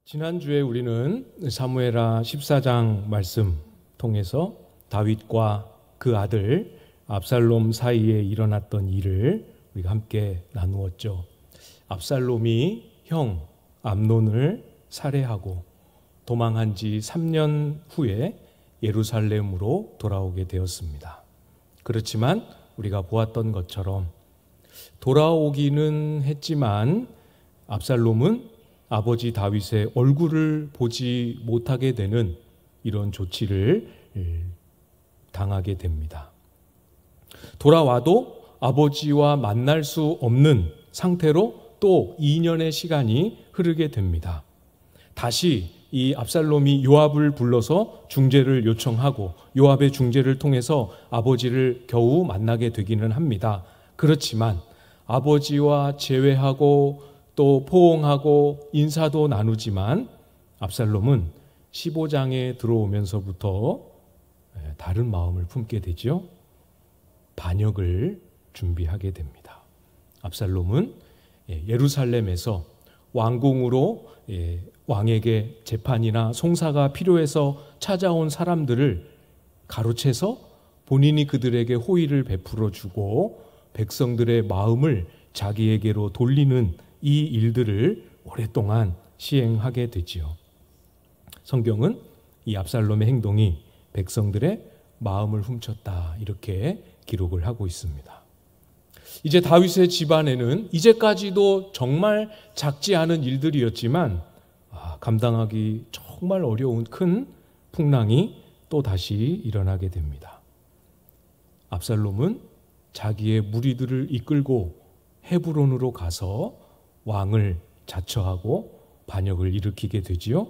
지난주에 우리는 사무엘하 14장 말씀 통해서 다윗과 그 아들 압살롬 사이에 일어났던 일을 우리가 함께 나누었죠. 압살롬이 형 암논을 살해하고 도망한 지 3년 후에 예루살렘으로 돌아오게 되었습니다. 그렇지만 우리가 보았던 것처럼 돌아오기는 했지만 압살롬은 아버지 다윗의 얼굴을 보지 못하게 되는 이런 조치를 당하게 됩니다. 돌아와도 아버지와 만날 수 없는 상태로 또 2년의 시간이 흐르게 됩니다. 다시 이 압살롬이 요압을 불러서 중재를 요청하고 요압의 중재를 통해서 아버지를 겨우 만나게 되기는 합니다. 그렇지만 아버지와 재회하고 또 포옹하고 인사도 나누지만 압살롬은 15장에 들어오면서부터 다른 마음을 품게 되죠. 반역을 준비하게 됩니다. 압살롬은 예루살렘에서 왕궁으로 왕에게 재판이나 송사가 필요해서 찾아온 사람들을 가로채서 본인이 그들에게 호의를 베풀어 주고 백성들의 마음을 자기에게로 돌리는 이 일들을 오랫동안 시행하게 되지요. 성경은 이 압살롬의 행동이 백성들의 마음을 훔쳤다 이렇게 기록을 하고 있습니다. 이제 다윗의 집안에는 이제까지도 정말 작지 않은 일들이었지만 감당하기 정말 어려운 큰 풍랑이 또 다시 일어나게 됩니다. 압살롬은 자기의 무리들을 이끌고 헤브론으로 가서 왕을 자처하고 반역을 일으키게 되지요.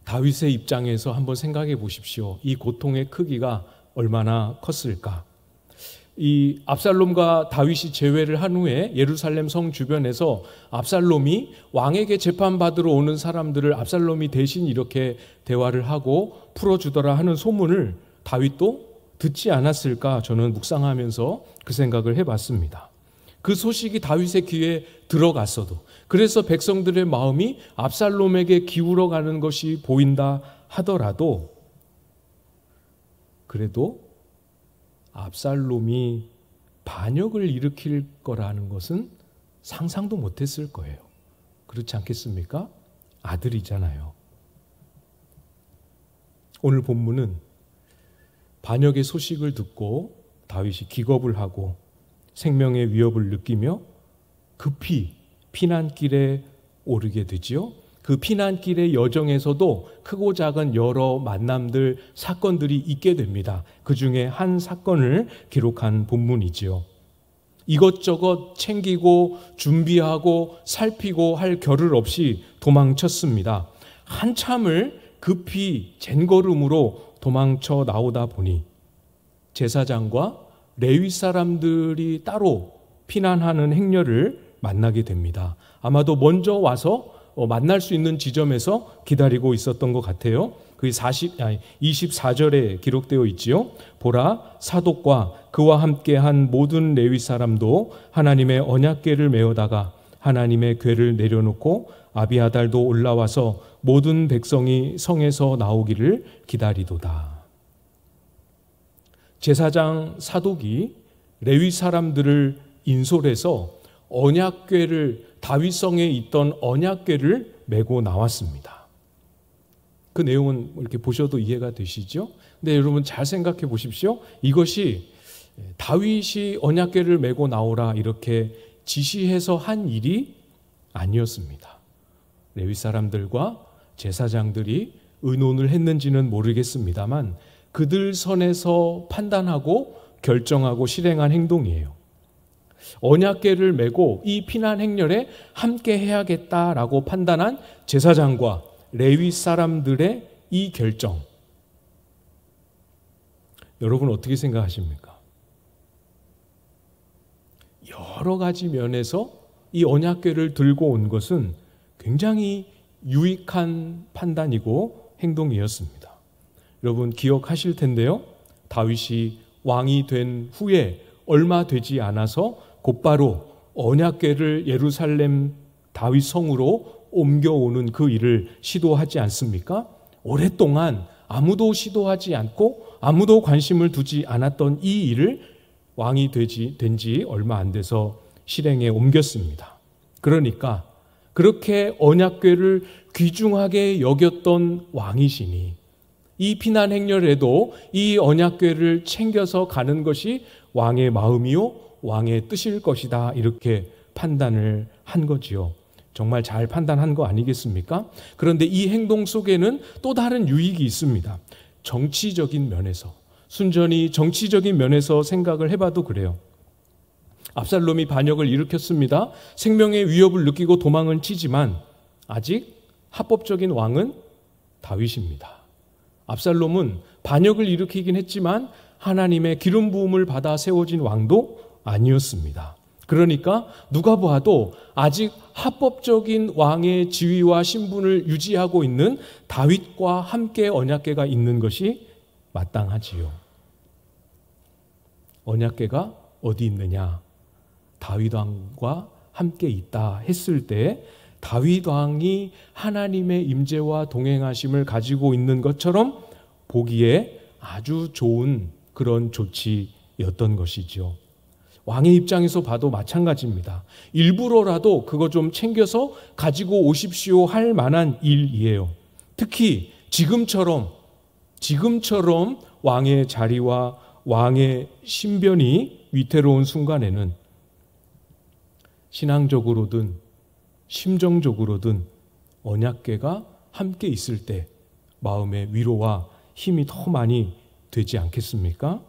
다윗의 입장에서 한번 생각해 보십시오. 이 고통의 크기가 얼마나 컸을까? 이 압살롬과 다윗이 재회를 한 후에 예루살렘 성 주변에서 압살롬이 왕에게 재판받으러 오는 사람들을 압살롬이 대신 이렇게 대화를 하고 풀어주더라 하는 소문을 다윗도 듣지 않았을까 저는 묵상하면서 그 생각을 해봤습니다. 그 소식이 다윗의 귀에 들어갔어도 그래서 백성들의 마음이 압살롬에게 기울어가는 것이 보인다 하더라도 그래도 압살롬이 반역을 일으킬 거라는 것은 상상도 못했을 거예요. 그렇지 않겠습니까? 아들이잖아요. 오늘 본문은 반역의 소식을 듣고 다윗이 기겁을 하고 생명의 위협을 느끼며 급히 피난길에 오르게 되지요. 그 피난길의 여정에서도 크고 작은 여러 만남들, 사건들이 있게 됩니다. 그 중에 한 사건을 기록한 본문이지요. 이것저것 챙기고 준비하고 살피고 할 겨를 없이 도망쳤습니다. 한참을 급히 젠걸음으로 도망쳐 나오다 보니 제사장과 레위 사람들이 따로 피난하는 행렬을 만나게 됩니다. 아마도 먼저 와서 만날 수 있는 지점에서 기다리고 있었던 것 같아요. 그 24절에 기록되어 있지요. 보라, 사독과 그와 함께한 모든 레위 사람도 하나님의 언약궤를 메어다가 하나님의 궤를 내려놓고 아비아달도 올라와서 모든 백성이 성에서 나오기를 기다리도다. 제사장 사독이 레위 사람들을 인솔해서 언약궤를 다윗성에 있던 언약궤를 메고 나왔습니다. 그 내용은 이렇게 보셔도 이해가 되시죠? 근데 여러분 잘 생각해 보십시오. 이것이 다윗이 언약궤를 메고 나오라 이렇게 지시해서 한 일이 아니었습니다. 레위 사람들과 제사장들이 의논을 했는지는 모르겠습니다만 그들 선에서 판단하고 결정하고 실행한 행동이에요. 언약궤를 메고 이 피난 행렬에 함께 해야겠다라고 판단한 제사장과 레위 사람들의 이 결정. 여러분 어떻게 생각하십니까? 여러 가지 면에서 이 언약궤를 들고 온 것은 굉장히 유익한 판단이고 행동이었습니다. 여러분 기억하실 텐데요. 다윗이 왕이 된 후에 얼마 되지 않아서 곧바로 언약궤를 예루살렘 다윗 성으로 옮겨오는 그 일을 시도하지 않습니까? 오랫동안 아무도 시도하지 않고 아무도 관심을 두지 않았던 이 일을 왕이 된 지 얼마 안 돼서 실행에 옮겼습니다. 그러니까 그렇게 언약궤를 귀중하게 여겼던 왕이시니 이 피난 행렬에도 이 언약궤를 챙겨서 가는 것이 왕의 마음이요 왕의 뜻일 것이다, 이렇게 판단을 한 거지요. 정말 잘 판단한 거 아니겠습니까? 그런데 이 행동 속에는 또 다른 유익이 있습니다. 정치적인 면에서, 순전히 정치적인 면에서 생각을 해봐도 그래요. 압살롬이 반역을 일으켰습니다. 생명의 위협을 느끼고 도망은 치지만 아직 합법적인 왕은 다윗입니다. 압살롬은 반역을 일으키긴 했지만 하나님의 기름 부음을 받아 세워진 왕도 아니었습니다. 그러니까 누가 봐도 아직 합법적인 왕의 지위와 신분을 유지하고 있는 다윗과 함께 언약궤가 있는 것이 마땅하지요. 언약궤가 어디 있느냐? 다윗 왕과 함께 있다 했을 때 다윗 왕이 하나님의 임재와 동행하심을 가지고 있는 것처럼 보기에 아주 좋은 그런 조치였던 것이죠. 왕의 입장에서 봐도 마찬가지입니다. 일부러라도 그거 좀 챙겨서 가지고 오십시오 할 만한 일이에요. 특히 지금처럼 왕의 자리와 왕의 신변이 위태로운 순간에는 신앙적으로든 심정적으로든 언약궤가 함께 있을 때 마음의 위로와 힘이 더 많이 되지 않겠습니까?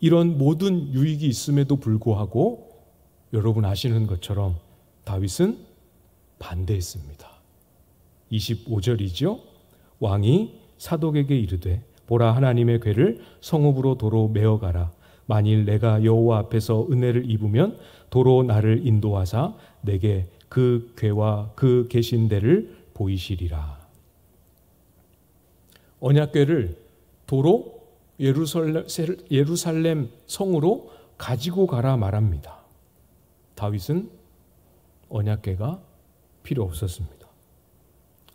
이런 모든 유익이 있음에도 불구하고 여러분 아시는 것처럼 다윗은 반대했습니다. 25절이죠. 왕이 사독에게 이르되 보라, 하나님의 궤를 성읍으로 도로 메어가라. 만일 내가 여호와 앞에서 은혜를 입으면 도로 나를 인도하사 내게 그 궤와 그 계신 데를 보이시리라. 언약궤를 도로 예루살렘 성으로 가지고 가라 말합니다. 다윗은 언약궤가 필요 없었습니다.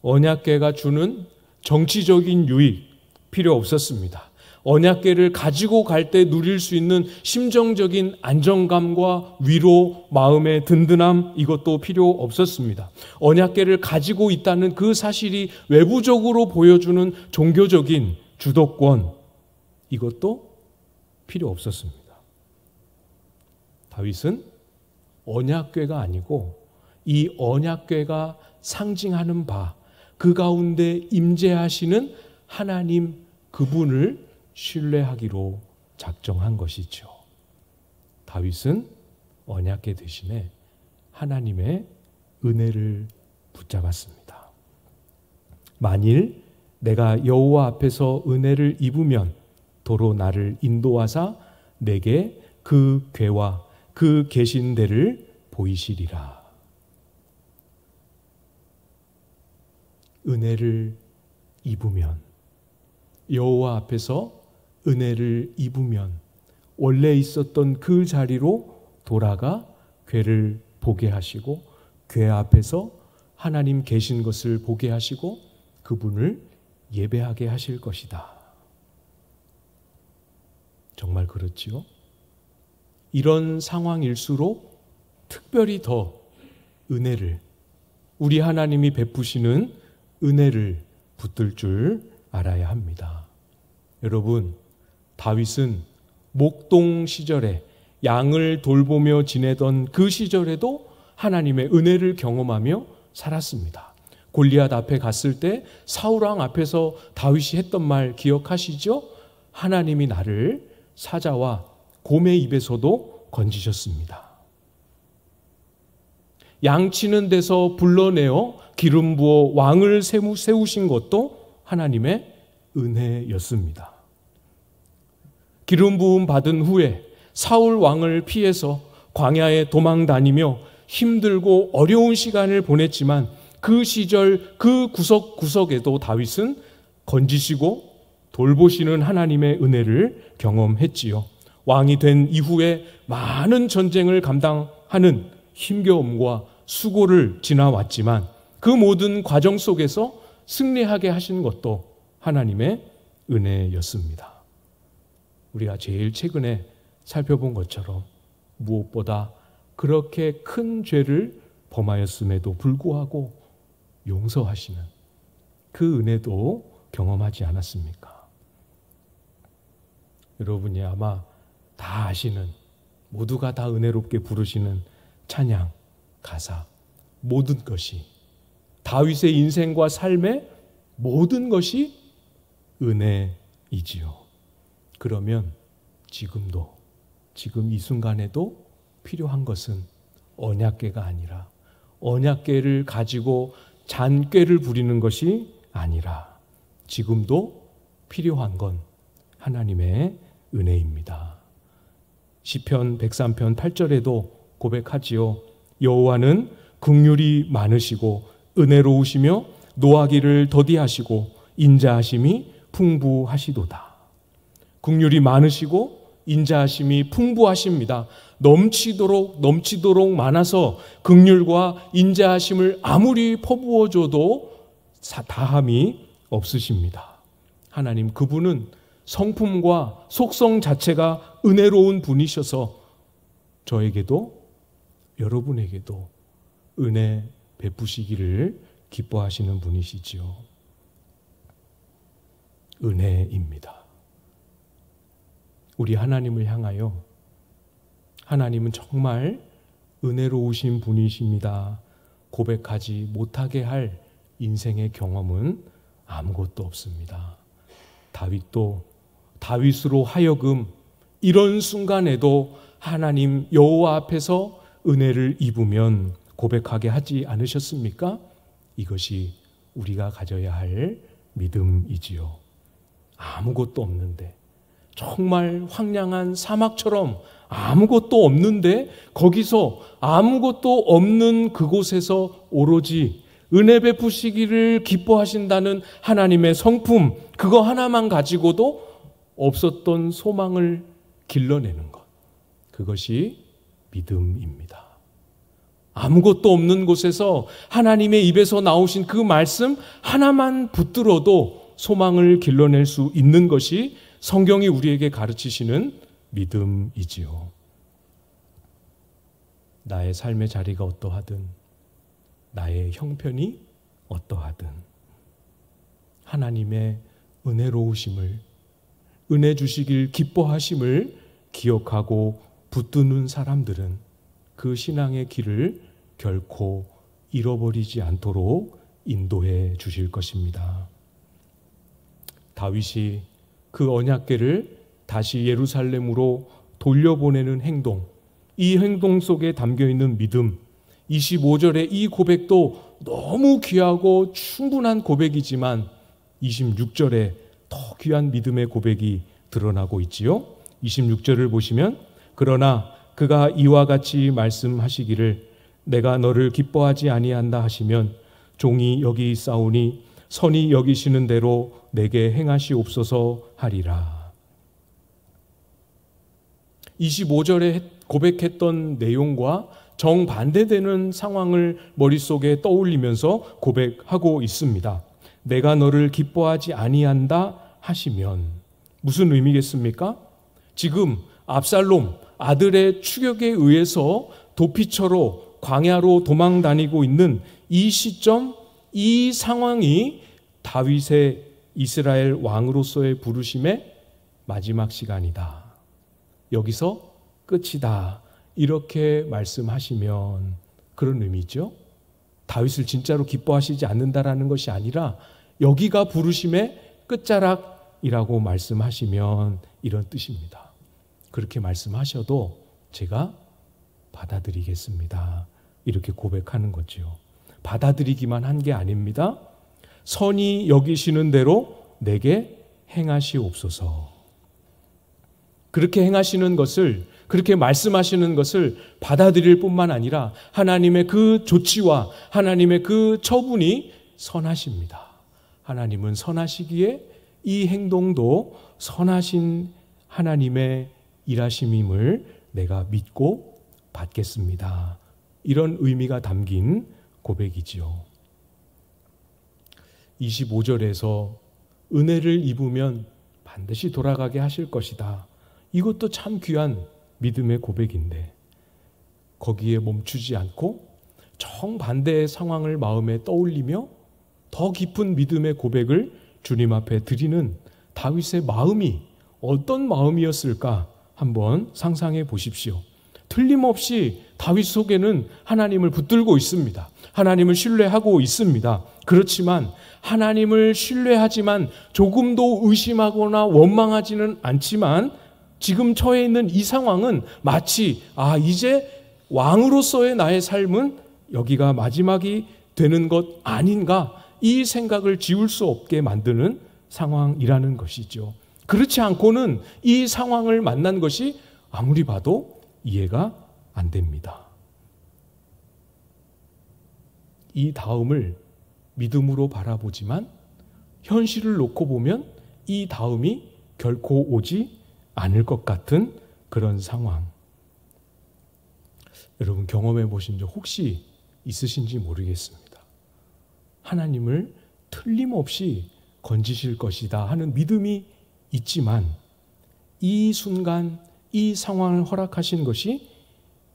언약궤가 주는 정치적인 유익 필요 없었습니다. 언약궤를 가지고 갈 때 누릴 수 있는 심정적인 안정감과 위로, 마음의 든든함, 이것도 필요 없었습니다. 언약궤를 가지고 있다는 그 사실이 외부적으로 보여주는 종교적인 주도권, 이것도 필요 없었습니다. 다윗은 언약궤가 아니고 이 언약궤가 상징하는 바, 그 가운데 임재하시는 하나님 그분을 신뢰하기로 작정한 것이죠. 다윗은 언약궤 대신에 하나님의 은혜를 붙잡았습니다. 만일 내가 여호와 앞에서 은혜를 입으면 도로 나를 인도하사 내게 그 궤와 그 계신 데를 보이시리라. 은혜를 입으면, 여호와 앞에서 은혜를 입으면 원래 있었던 그 자리로 돌아가 궤를 보게 하시고 궤 앞에서 하나님 계신 것을 보게 하시고 그분을 예배하게 하실 것이다. 정말 그렇지요? 이런 상황일수록 특별히 더 은혜를, 우리 하나님이 베푸시는 은혜를 붙들 줄 알아야 합니다. 여러분, 다윗은 목동 시절에 양을 돌보며 지내던 그 시절에도 하나님의 은혜를 경험하며 살았습니다. 골리앗 앞에 갔을 때 사울왕 앞에서 다윗이 했던 말 기억하시죠? 하나님이 나를 사자와 곰의 입에서도 건지셨습니다. 양치는 데서 불러내어 기름 부어 왕을 세우신 것도 하나님의 은혜였습니다. 기름 부음 받은 후에 사울 왕을 피해서 광야에 도망 다니며 힘들고 어려운 시간을 보냈지만 그 시절 그 구석구석에도 다윗은 건지시고 돌보시는 하나님의 은혜를 경험했지요. 왕이 된 이후에 많은 전쟁을 감당하는 힘겨움과 수고를 지나왔지만 그 모든 과정 속에서 승리하게 하신 것도 하나님의 은혜였습니다. 우리가 제일 최근에 살펴본 것처럼 무엇보다 그렇게 큰 죄를 범하였음에도 불구하고 용서하시는 그 은혜도 경험하지 않았습니까? 여러분이 아마 다 아시는, 모두가 다 은혜롭게 부르시는 찬양, 가사, 모든 것이, 다윗의 인생과 삶의 모든 것이 은혜이지요. 그러면 지금도, 지금 이 순간에도 필요한 것은 언약궤가 아니라, 언약궤를 가지고 잔꾀를 부리는 것이 아니라 지금도 필요한 건 하나님의 은혜입니다. 시편 103편 8절에도 고백하지요. 여호와는 긍휼이 많으시고 은혜로우시며 노하기를 더디하시고 인자하심이 풍부하시도다. 긍휼이 많으시고 인자하심이 풍부하십니다. 넘치도록 많아서 긍휼과 인자하심을 아무리 퍼부어줘도 다함이 없으십니다. 하나님, 그분은 성품과 속성 자체가 은혜로운 분이셔서 저에게도 여러분에게도 은혜 베푸시기를 기뻐하시는 분이시지요. 은혜입니다. 우리 하나님을 향하여 하나님은 정말 은혜로우신 분이십니다 고백하지 못하게 할 인생의 경험은 아무것도 없습니다. 다윗으로 하여금 이런 순간에도 하나님 여호와 앞에서 은혜를 입으면 고백하게 하지 않으셨습니까? 이것이 우리가 가져야 할 믿음이지요. 아무것도 없는데, 정말 황량한 사막처럼 아무것도 없는데, 거기서 아무것도 없는 그곳에서 오로지 은혜 베푸시기를 기뻐하신다는 하나님의 성품, 그거 하나만 가지고도 없었던 소망을 길러내는 것, 그것이 믿음입니다. 아무것도 없는 곳에서 하나님의 입에서 나오신 그 말씀 하나만 붙들어도 소망을 길러낼 수 있는 것이 성경이 우리에게 가르치시는 믿음이지요. 나의 삶의 자리가 어떠하든, 나의 형편이 어떠하든 하나님의 은혜로우심을, 은혜 주시길 기뻐하심을 기억하고 붙드는 사람들은 그 신앙의 길을 결코 잃어버리지 않도록 인도해 주실 것입니다. 다윗이 그 언약궤를 다시 예루살렘으로 돌려보내는 행동, 이 행동 속에 담겨있는 믿음, 25절의 이 고백도 너무 귀하고 충분한 고백이지만 26절에 더 귀한 믿음의 고백이 드러나고 있지요. 26절을 보시면, 그러나 그가 이와 같이 말씀하시기를 내가 너를 기뻐하지 아니한다 하시면 종이 여기 있사오니 선이 여기시는 대로 내게 행하시옵소서 하리라. 25절에 고백했던 내용과 정반대되는 상황을 머릿속에 떠올리면서 고백하고 있습니다. 내가 너를 기뻐하지 아니한다 하시면 무슨 의미겠습니까? 지금 압살롬 아들의 추격에 의해서 도피처로 광야로 도망 다니고 있는 이 시점, 이 상황이 다윗의 이스라엘 왕으로서의 부르심의 마지막 시간이다. 여기서 끝이다. 이렇게 말씀하시면 그런 의미죠. 다윗을 진짜로 기뻐하시지 않는다라는 것이 아니라 여기가 부르심의 끝자락이라고 말씀하시면 이런 뜻입니다. 그렇게 말씀하셔도 제가 받아들이겠습니다. 이렇게 고백하는 거죠. 받아들이기만 한 게 아닙니다. 선이 여기시는 대로 내게 행하시옵소서. 그렇게 행하시는 것을, 그렇게 말씀하시는 것을 받아들일 뿐만 아니라 하나님의 그 조치와 하나님의 그 처분이 선하십니다. 하나님은 선하시기에 이 행동도 선하신 하나님의 일하심임을 내가 믿고 받겠습니다. 이런 의미가 담긴 고백이지요. 25절에서 은혜를 입으면 반드시 돌아가게 하실 것이다. 이것도 참 귀한 믿음의 고백인데 거기에 멈추지 않고 정반대의 상황을 마음에 떠올리며 더 깊은 믿음의 고백을 주님 앞에 드리는 다윗의 마음이 어떤 마음이었을까 한번 상상해 보십시오. 틀림없이 다윗 속에는 하나님을 붙들고 있습니다. 하나님을 신뢰하고 있습니다. 그렇지만 하나님을 신뢰하지만 조금도 의심하거나 원망하지는 않지만 지금 처해 있는 이 상황은 마치 이제 왕으로서의 나의 삶은 여기가 마지막이 되는 것 아닌가, 이 생각을 지울 수 없게 만드는 상황이라는 것이죠. 그렇지 않고는 이 상황을 만난 것이 아무리 봐도 이해가 안 됩니다. 이 다음을 믿음으로 바라보지만 현실을 놓고 보면 이 다음이 결코 오지 않을 것 같은 그런 상황. 여러분 경험해 보신 적 혹시 있으신지 모르겠습니다. 하나님을 틀림없이 건지실 것이다 하는 믿음이 있지만 이 순간 이 상황을 허락하신 것이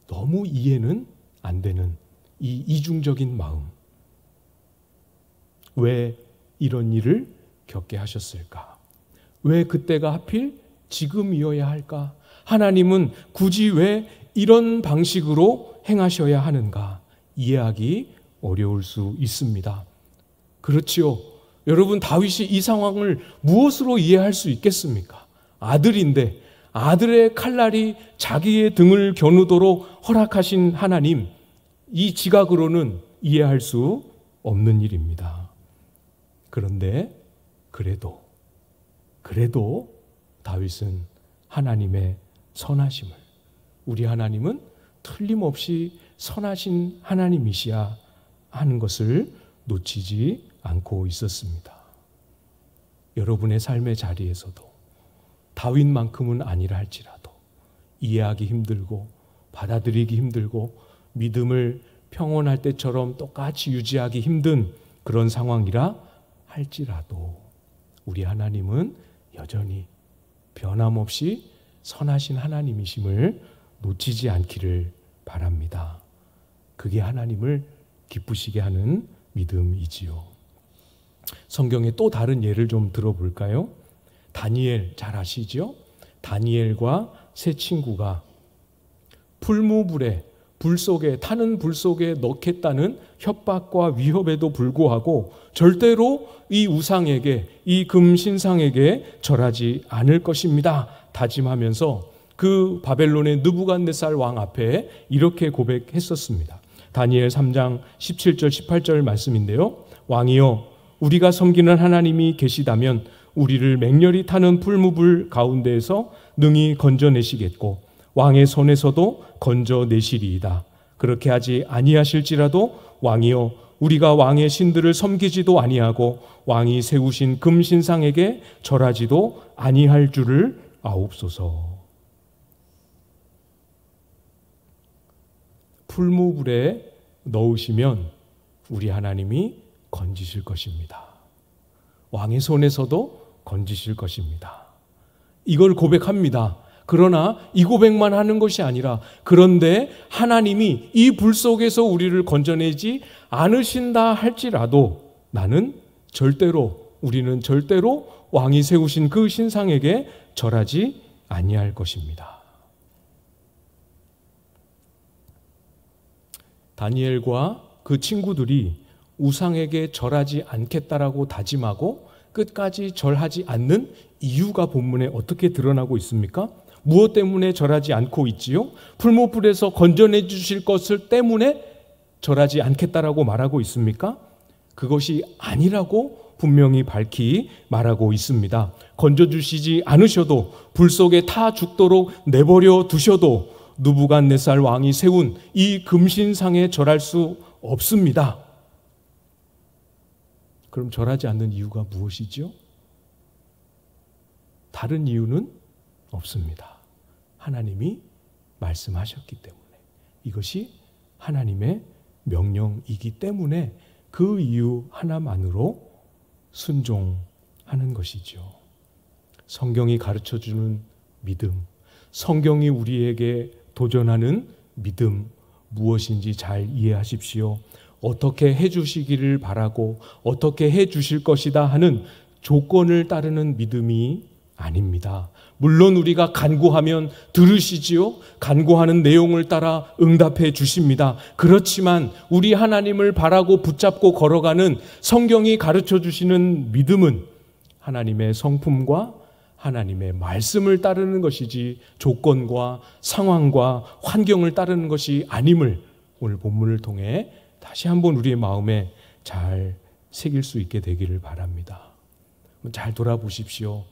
너무 이해는 안 되는 이 이중적인 마음. 왜 이런 일을 겪게 하셨을까? 왜 그때가 하필 지금이어야 할까? 하나님은 굳이 왜 이런 방식으로 행하셔야 하는가? 이해하기 어려울 수 있습니다. 그렇지요. 여러분 다윗이 이 상황을 무엇으로 이해할 수 있겠습니까? 아들인데 아들의 칼날이 자기의 등을 겨누도록 허락하신 하나님, 이 지각으로는 이해할 수 없는 일입니다. 그런데 그래도 다윗은 하나님의 선하심을, 우리 하나님은 틀림없이 선하신 하나님이시야 하는 것을 놓치지 않고 있었습니다. 여러분의 삶의 자리에서도 다윗만큼은 아니라 할지라도 이해하기 힘들고 받아들이기 힘들고 믿음을 평온할 때처럼 똑같이 유지하기 힘든 그런 상황이라 할지라도 우리 하나님은 여전히 변함없이 선하신 하나님이심을 놓치지 않기를 바랍니다. 그게 하나님을 기쁘시게 하는 믿음이지요. 성경에 또 다른 예를 좀 들어볼까요? 다니엘 잘 아시죠? 다니엘과 세 친구가 풀무불에 타는 불 속에 넣겠다는 협박과 위협에도 불구하고 절대로 이 우상에게, 이 금신상에게 절하지 않을 것입니다 다짐하면서 그 바벨론의 느부갓네살 왕 앞에 이렇게 고백했었습니다. 다니엘 3장 17절 18절 말씀인데요. 왕이여, 우리가 섬기는 하나님이 계시다면 우리를 맹렬히 타는 풀무불 가운데에서 능히 건져내시겠고 왕의 손에서도 건져내시리이다. 그렇게 하지 아니하실지라도 왕이여, 우리가 왕의 신들을 섬기지도 아니하고 왕이 세우신 금신상에게 절하지도 아니할 줄을 아옵소서. 풀무불에 넣으시면 우리 하나님이 건지실 것입니다. 왕의 손에서도 건지실 것입니다. 이걸 고백합니다. 그러나 이 고백만 하는 것이 아니라 그런데 하나님이 이 불 속에서 우리를 건져내지 않으신다 할지라도 우리는 절대로 왕이 세우신 그 신상에게 절하지 아니할 것입니다. 다니엘과 그 친구들이 우상에게 절하지 않겠다라고 다짐하고 끝까지 절하지 않는 이유가 본문에 어떻게 드러나고 있습니까? 무엇 때문에 절하지 않고 있지요? 풀무불에서 건져내 주실 것을 때문에 절하지 않겠다라고 말하고 있습니까? 그것이 아니라고 분명히 밝히 말하고 있습니다. 건져주시지 않으셔도 불 속에 타 죽도록 내버려 두셔도 느부갓네살 왕이 세운 이 금신상에 절할 수 없습니다. 그럼 절하지 않는 이유가 무엇이죠? 다른 이유는 없습니다. 하나님이 말씀하셨기 때문에, 이것이 하나님의 명령이기 때문에 그 이유 하나만으로 순종하는 것이죠. 성경이 가르쳐주는 믿음, 성경이 우리에게 도전하는 믿음, 무엇인지 잘 이해하십시오. 어떻게 해주시기를 바라고 어떻게 해주실 것이다 하는 조건을 따르는 믿음이 아닙니다. 물론 우리가 간구하면 들으시지요. 간구하는 내용을 따라 응답해 주십니다. 그렇지만 우리 하나님을 바라고 붙잡고 걸어가는 성경이 가르쳐 주시는 믿음은 하나님의 성품과 하나님의 말씀을 따르는 것이지 조건과 상황과 환경을 따르는 것이 아님을 오늘 본문을 통해 다시 한번 우리의 마음에 잘 새길 수 있게 되기를 바랍니다. 잘 돌아보십시오.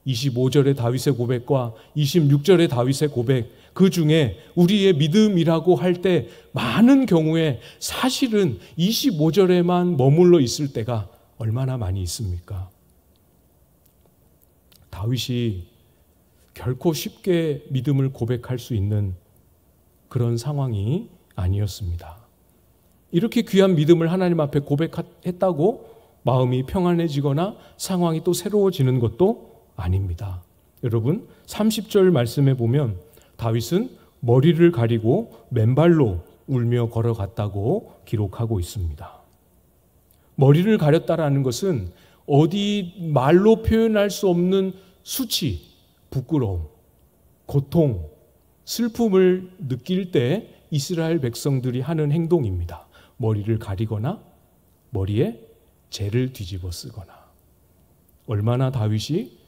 25절의 다윗의 고백과 26절의 다윗의 고백, 그 중에 우리의 믿음이라고 할 때 많은 경우에 사실은 25절에만 머물러 있을 때가 얼마나 많이 있습니까? 다윗이 결코 쉽게 믿음을 고백할 수 있는 그런 상황이 아니었습니다. 이렇게 귀한 믿음을 하나님 앞에 고백했다고 마음이 평안해지거나 상황이 또 새로워지는 것도 아닙니다. 여러분 30절 말씀에 보면 다윗은 머리를 가리고 맨발로 울며 걸어갔다고 기록하고 있습니다. 머리를 가렸다라는 것은 어디 말로 표현할 수 없는 수치, 부끄러움, 고통, 슬픔을 느낄 때 이스라엘 백성들이 하는 행동입니다. 머리를 가리거나 머리에 재를 뒤집어 쓰거나. 얼마나 다윗이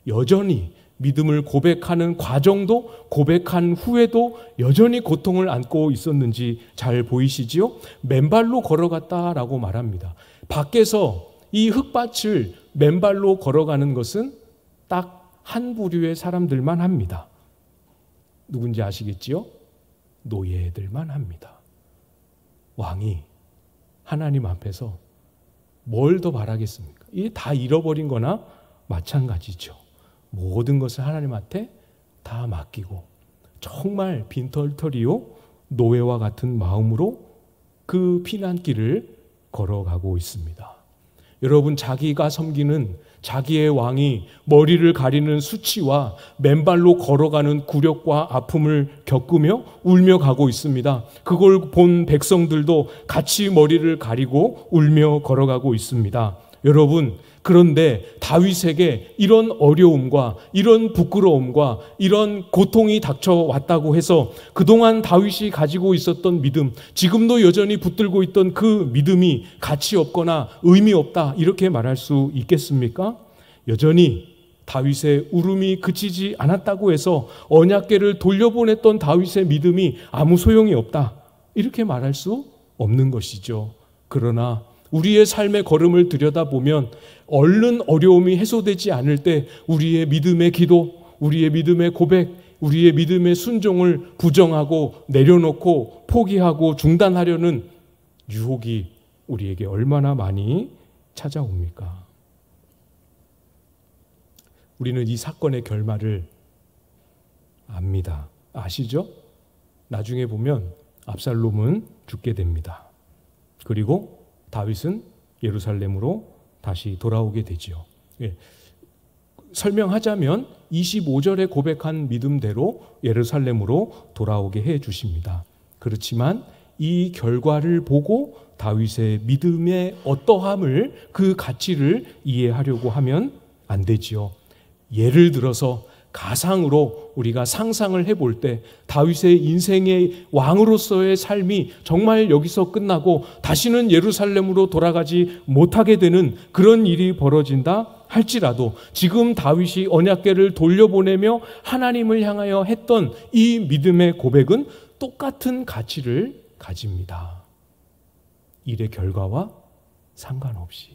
여전히 믿음을 고백하는 과정도 고백한 후에도 여전히 고통을 안고 있었는지 잘 보이시지요? 맨발로 걸어갔다라고 말합니다. 밖에서 이 흙밭을 맨발로 걸어가는 것은 딱 한 부류의 사람들만 합니다. 누군지 아시겠지요? 노예들만 합니다. 왕이 하나님 앞에서 뭘 더 바라겠습니까? 이게 다 잃어버린 거나 마찬가지죠. 모든 것을 하나님한테 다 맡기고 정말 빈털터리요 노예와 같은 마음으로 그 피난길을 걸어가고 있습니다. 여러분, 자기가 섬기는 자기의 왕이 머리를 가리는 수치와 맨발로 걸어가는 굴욕과 아픔을 겪으며 울며 가고 있습니다. 그걸 본 백성들도 같이 머리를 가리고 울며 걸어가고 있습니다. 여러분, 그런데 다윗에게 이런 어려움과 이런 부끄러움과 이런 고통이 닥쳐왔다고 해서 그동안 다윗이 가지고 있었던 믿음, 지금도 여전히 붙들고 있던 그 믿음이 가치 없거나 의미 없다 이렇게 말할 수 있겠습니까? 여전히 다윗의 울음이 그치지 않았다고 해서 언약궤를 돌려보냈던 다윗의 믿음이 아무 소용이 없다 이렇게 말할 수 없는 것이죠. 그러나 우리의 삶의 걸음을 들여다보면 얼른 어려움이 해소되지 않을 때 우리의 믿음의 기도, 우리의 믿음의 고백, 우리의 믿음의 순종을 부정하고 내려놓고 포기하고 중단하려는 유혹이 우리에게 얼마나 많이 찾아옵니까? 우리는 이 사건의 결말을 압니다. 아시죠? 나중에 보면 압살롬은 죽게 됩니다. 그리고 다윗은 예루살렘으로 다시 돌아오게 되지요. 예. 설명하자면 25절에 고백한 믿음대로 예루살렘으로 돌아오게 해 주십니다. 그렇지만 이 결과를 보고 다윗의 믿음의 어떠함을 그 가치를 이해하려고 하면 안 되지요. 예를 들어서 가상으로 우리가 상상을 해볼 때 다윗의 인생의 왕으로서의 삶이 정말 여기서 끝나고 다시는 예루살렘으로 돌아가지 못하게 되는 그런 일이 벌어진다 할지라도 지금 다윗이 언약궤를 돌려보내며 하나님을 향하여 했던 이 믿음의 고백은 똑같은 가치를 가집니다. 일의 결과와 상관없이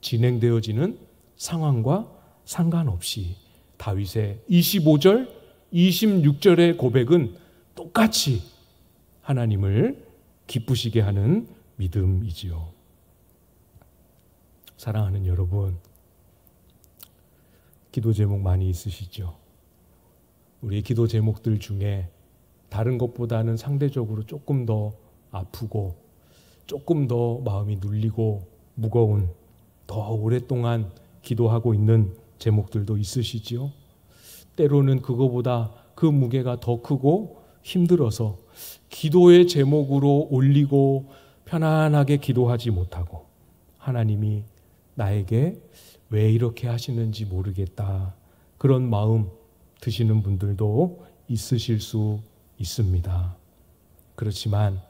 진행되어지는 상황과 상관없이 다윗의 25절, 26절의 고백은 똑같이 하나님을 기쁘시게 하는 믿음이지요. 사랑하는 여러분, 기도 제목 많이 있으시죠? 우리의 기도 제목들 중에 다른 것보다는 상대적으로 조금 더 아프고 조금 더 마음이 눌리고 무거운 더 오랫동안 기도하고 있는 제목들도 있으시지요. 때로는 그거보다 그 무게가 더 크고 힘들어서 기도의 제목으로 올리고 편안하게 기도하지 못하고 하나님이 나에게 왜 이렇게 하시는지 모르겠다, 그런 마음 드시는 분들도 있으실 수 있습니다. 그렇지만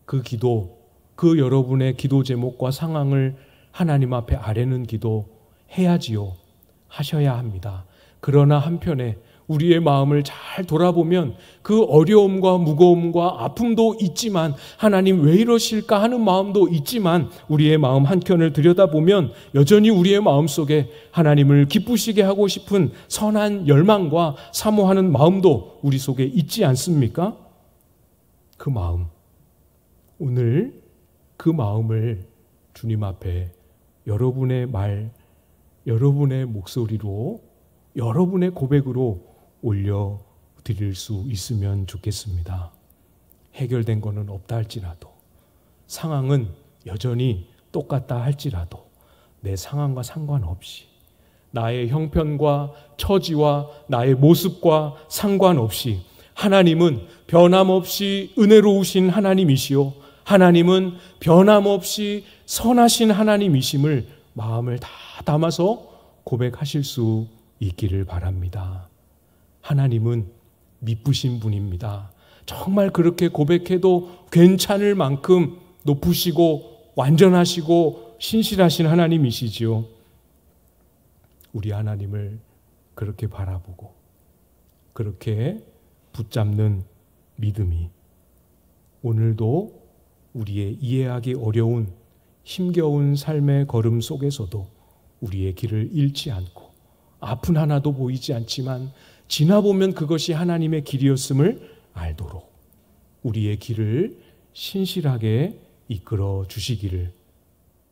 그 기도, 그 여러분의 기도 제목과 상황을 하나님 앞에 아뢰는 기도 해야지요. 하셔야 합니다. 그러나 한편에 우리의 마음을 잘 돌아보면 그 어려움과 무거움과 아픔도 있지만, 하나님 왜 이러실까 하는 마음도 있지만, 우리의 마음 한켠을 들여다보면 여전히 우리의 마음속에 하나님을 기쁘시게 하고 싶은 선한 열망과 사모하는 마음도 우리 속에 있지 않습니까? 그 마음, 오늘 그 마음을 주님 앞에 여러분의 말, 여러분의 목소리로, 여러분의 고백으로 올려드릴 수 있으면 좋겠습니다. 해결된 것은 없다 할지라도, 상황은 여전히 똑같다 할지라도, 내 상황과 상관없이, 나의 형편과 처지와 나의 모습과 상관없이 하나님은 변함없이 은혜로우신 하나님이시요, 하나님은 변함없이 선하신 하나님이심을 마음을 다 담아서 고백하실 수 있기를 바랍니다. 하나님은 미쁘신 분입니다. 정말 그렇게 고백해도 괜찮을 만큼 높으시고 완전하시고 신실하신 하나님이시지요. 우리 하나님을 그렇게 바라보고 그렇게 붙잡는 믿음이 오늘도 우리의 이해하기 어려운 힘겨운 삶의 걸음 속에서도 우리의 길을 잃지 않고, 앞은 하나도 보이지 않지만 지나보면 그것이 하나님의 길이었음을 알도록 우리의 길을 신실하게 이끌어 주시기를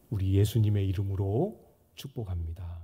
우리 예수님의 이름으로 축복합니다.